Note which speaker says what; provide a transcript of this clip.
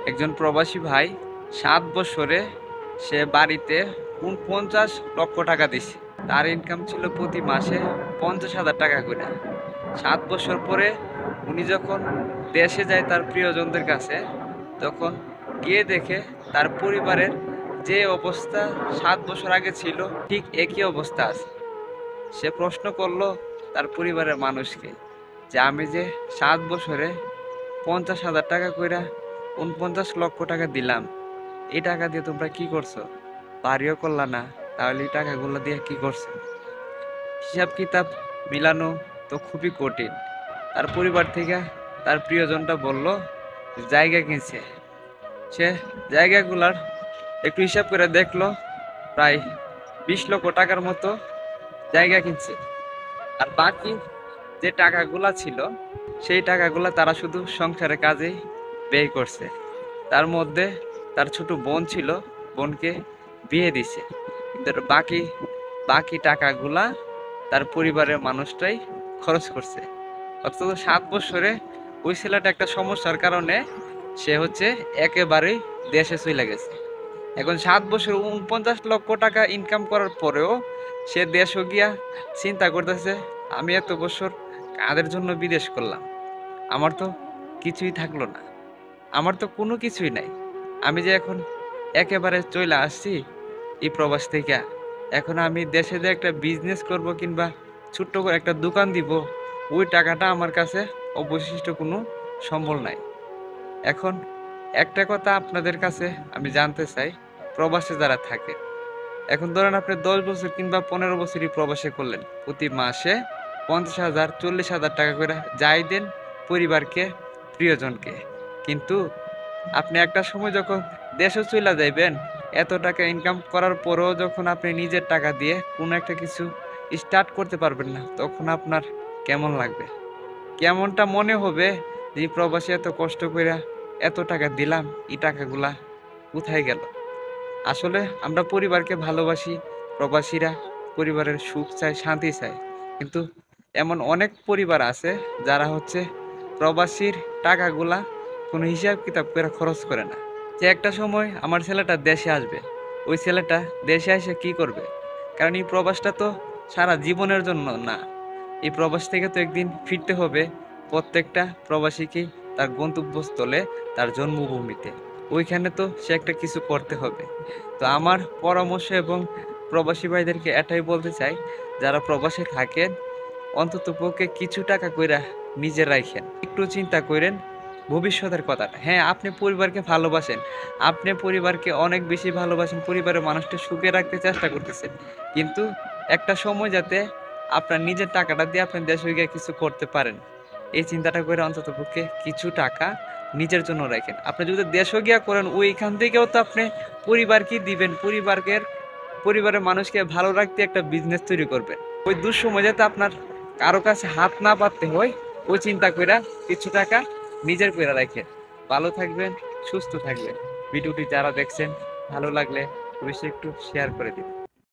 Speaker 1: একজন প্রবাসী ভাই 7 বছরে সে বাড়িতে 49 লক্ষ টাকা দিছে। তার ইনকাম ছিল প্রতি মাসে 50,000 টাকা করে। 7 বছর পরে উনি যখন দেশে যায় তার প্রিয়জনদের কাছে, তখন গিয়ে দেখে তার পরিবারের যে অবস্থা 7 বছর আগে ছিল ঠিক একই অবস্থা আছে। সে প্রশ্ন করলো তার পরিবারের মানুষকে যে আমি যে 7 বছরে 50,000 টাকা কইরা 49 লক্ষ টাকা দিলাম, এই টাকা দিয়ে তোমরা কি করছো? বাড়িও করলা না, তাহলে এই টাকাগুলো দিয়ে কি করছো? হিসাব কিতাব মিলানো তো খুবই কঠিন। তার পরিবার থেকে তার প্রিয়জনটা বলল জায়গা কিনছে। সে জায়গাগুলার একটু হিসাব করে দেখলো, প্রায় 20 লক্ষ টাকার মতো জায়গা কিনছে। আর বাকি যে টাকাগুলা ছিল সেই টাকাগুলা তারা শুধু সংসারের কাজেই ব্যয় করছে। তার মধ্যে তার ছোট বোন ছিল, বোনকে বিয়ে দিছে। কিন্তু বাকি বাকি টাকাগুলা তার পরিবারের মানুষটাই খরচ করছে। অর্থাৎ 7 বছরে ওই ছেলেটা একটা সমস্যার কারণে সে একেবারেই দেশে চলে গেছে। এখন 7 বছর 49 লক্ষ টাকা ইনকাম করার পরেও সে দেশও গিয়া চিন্তা করতেছে আমি এত বছর কাদের জন্য বিদেশ করলাম, আমার তো কিছুই থাকলো না, আমার তো কোনো কিছুই নাই। আমি যে এখন একেবারে চলে আসছি এই প্রবাস থেকে, এখন আমি দেশে যে একটা বিজনেস করব কিংবা ছোট্ট করে একটা দোকান দিব, ওই টাকাটা আমার কাছে অবশিষ্ট কোনো সম্বল নাই। এখন একটা কথা আপনাদের কাছে আমি জানতে চাই, প্রবাসে যারা থাকে, এখন ধরেন আপনি 10 বছর কিংবা 15 বছরই প্রবাসে করলেন, প্রতি মাসে 50,000 40,000 টাকা করে যাই দেন পরিবারকে, প্রিয়জনকে। কিন্তু আপনি একটা সময় যখন দেশে চলে যাইবেন, এত টাকা ইনকাম করার পরেও যখন আপনি নিজের টাকা দিয়ে কোনো একটা কিছু স্টার্ট করতে পারবেন না, তখন আপনার কেমন লাগবে? কেমনটা মনে হবে যে এই প্রবাসী এত কষ্ট করে এত টাকা দিলাম, এই টাকাগুলা কোথায় গেল? আসলে আমরা পরিবারকে ভালোবাসি, প্রবাসীরা পরিবারের সুখ চায়, শান্তি চায়। কিন্তু এমন অনেক পরিবার আছে যারা প্রবাসীর টাকাগুলা কোনো হিসাব কিতাব করে খরচ করে না। যে একটা সময় আমার ছেলেটা দেশে আসবে, ওই ছেলেটা দেশে এসে কি করবে? কারণ এই প্রবাসটা তো সারা জীবনের জন্য না। এই প্রবাস থেকে তো একদিন ফিরতে হবে প্রত্যেকটা প্রবাসীকেই তার গন্তব্যস্থলে, তার জন্মভূমিতে। ওইখানে তো সে একটা কিছু করতে হবে। তো আমার পরামর্শ এবং প্রবাসী ভাইদেরকে এটাই বলতে চাই, যারা প্রবাসে থাকেন অন্তত পক্ষে কিছু টাকা কইরা নিজে রাখেন, একটু চিন্তা করেন ভবিষ্যতের কথাটা। হ্যাঁ, আপনি পরিবারকে ভালোবাসেন, আপনি পরিবারকে অনেক বেশি ভালোবাসেন, পরিবারের মানুষকে সুখে রাখতে চেষ্টা করতেছেন, কিন্তু একটা সময় যাতে আপনার নিজের টাকাটা দিয়ে আপনি দেশে গিয়ে কিছু করতে পারেন, এই চিন্তাটা করে অন্তত পক্ষে কিছু টাকা নিজের জন্য রাখেন। আপনি যদি দেশে গিয়া করেন, ওইখান থেকেও তো আপনি পরিবারকে দিবেন, পরিবারের মানুষকে ভালো রাখতে একটা বিজনেস তৈরি করবেন। ওই দুঃসময় যাতে আপনার কারো কাছে হাত না পাততে হয়, ওই চিন্তা কইরা কিছু টাকা নিজের কইরা রাখেন। ভালো থাকবেন, সুস্থ থাকবেন। ভিডিওটি যারা দেখছেন ভালো লাগলে অবশ্যই একটু শেয়ার করে দিন।